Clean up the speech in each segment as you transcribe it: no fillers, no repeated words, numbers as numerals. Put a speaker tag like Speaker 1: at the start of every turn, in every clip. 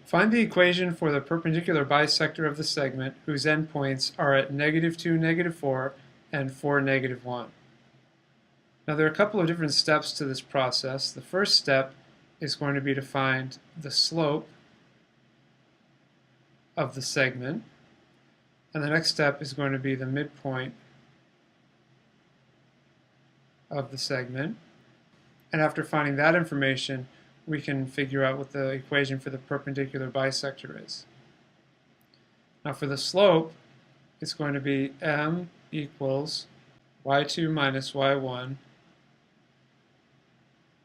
Speaker 1: Find the equation for the perpendicular bisector of the segment whose endpoints are at -2, -4, and 4, -1. Now there are a couple of different steps to this process. The first step is going to be to find the slope of the segment, and the next step is going to be the midpoint of the segment. And after finding that information, we can figure out what the equation for the perpendicular bisector is. Now for the slope, it's going to be m equals y2 minus y1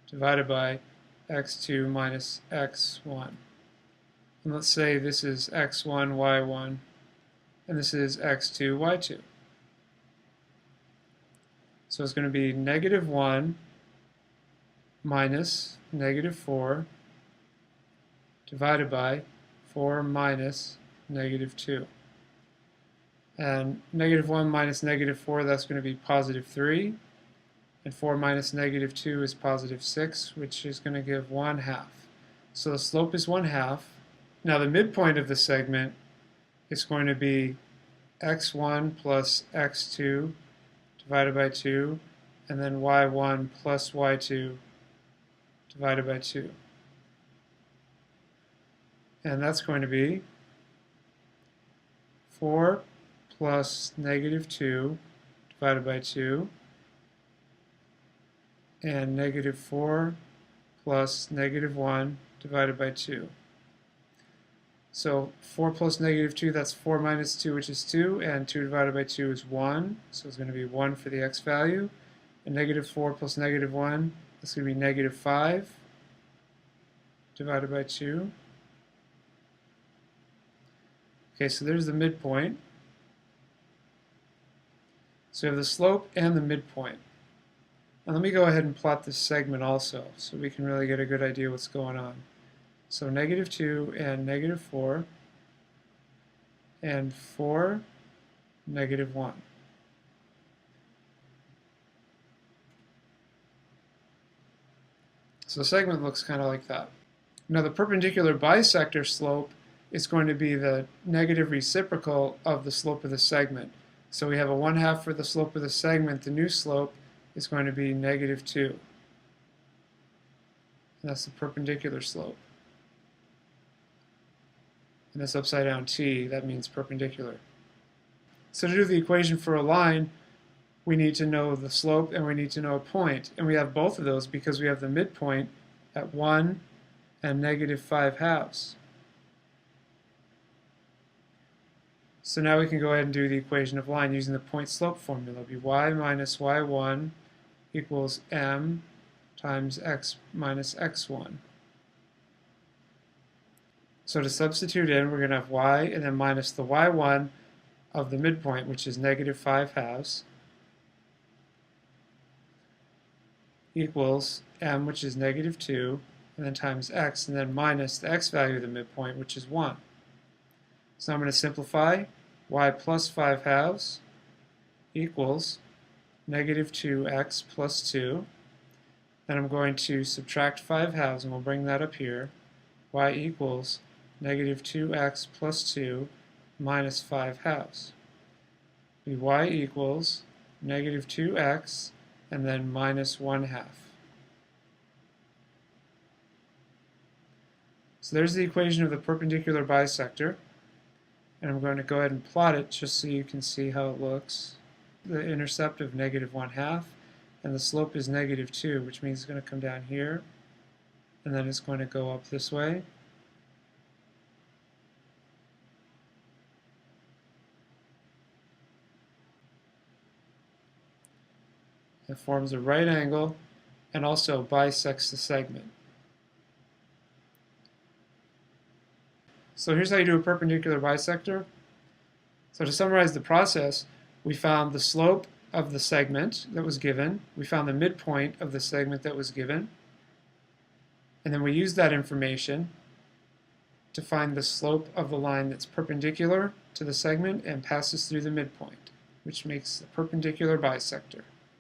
Speaker 1: divided by x2 minus x1. And let's say this is x1, y1, and this is x2, y2. So it's going to be -1 minus -4 divided by 4 minus -2. And -1 minus -4, that's going to be +3. And 4 minus -2 is +6, which is going to give 1/2. So the slope is 1/2. Now the midpoint of the segment is going to be x1 plus x2 divided by 2, and then y1 plus y2 divided by 2. And that's going to be 4 plus -2 divided by 2, and -4 plus -1 divided by 2. So 4 plus -2, that's 4 minus 2, which is 2, and 2 divided by 2 is 1, so it's going to be 1 for the x value. And -4 plus -1, that's going to be -5 divided by 2. Okay, so there's the midpoint. So we have the slope and the midpoint. Now let me go ahead and plot this segment also, so we can really get a good idea what's going on. So -2 and -4, and 4, -1. So the segment looks kind of like that. Now the perpendicular bisector slope is going to be the negative reciprocal of the slope of the segment. So we have a 1/2 for the slope of the segment. The new slope is going to be -2. And that's the perpendicular slope. And this upside down t, that means perpendicular. So to do the equation for a line, we need to know the slope and we need to know a point. And we have both of those because we have the midpoint at 1 and -5/2. So now we can go ahead and do the equation of line using the point slope formula. It'll be y minus y1 equals m times x minus x1. So to substitute in, we're going to have y and then minus the y1 of the midpoint, which is -5/2, equals m, which is -2, and then times x, and then minus the x value of the midpoint, which is 1. So I'm going to simplify. Y plus 5/2 equals -2x plus 2. Then I'm going to subtract 5/2, and we'll bring that up here. Y equals -2x plus 2 minus 5/2. Y equals -2x and then minus 1/2. So there's the equation of the perpendicular bisector. And I'm going to go ahead and plot it just so you can see how it looks. The intercept of -1/2, and the slope is -2, which means it's going to come down here, and then it's going to go up this way. It forms a right angle and also bisects the segment. So here's how you do a perpendicular bisector. So to summarize the process, we found the slope of the segment that was given, we found the midpoint of the segment that was given, and then we used that information to find the slope of the line that's perpendicular to the segment and passes through the midpoint, which makes a perpendicular bisector.